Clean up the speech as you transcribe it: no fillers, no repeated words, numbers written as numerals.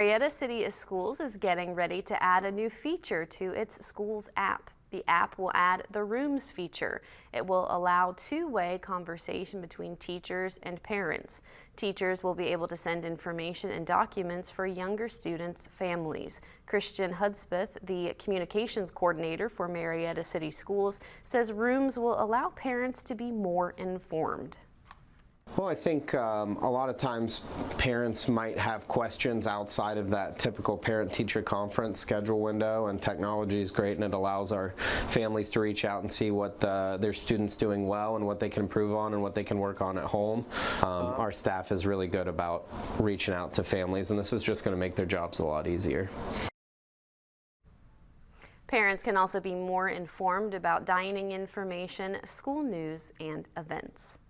Marietta City Schools is getting ready to add a new feature to its schools app. The app will add the Rooms feature. It will allow two-way conversation between teachers and parents. Teachers will be able to send information and documents for younger students' families. Christian Hudspeth, the communications coordinator for Marietta City Schools, says Rooms will allow parents to be more informed. Well, I think a lot of times parents might have questions outside of that typical parent-teacher conference schedule window, and technology is great and it allows our families to reach out and see what their students doing well and what they can improve on and what they can work on at home. Our staff is really good about reaching out to families, and this is just going to make their jobs a lot easier. Parents can also be more informed about dining information, school news, and events.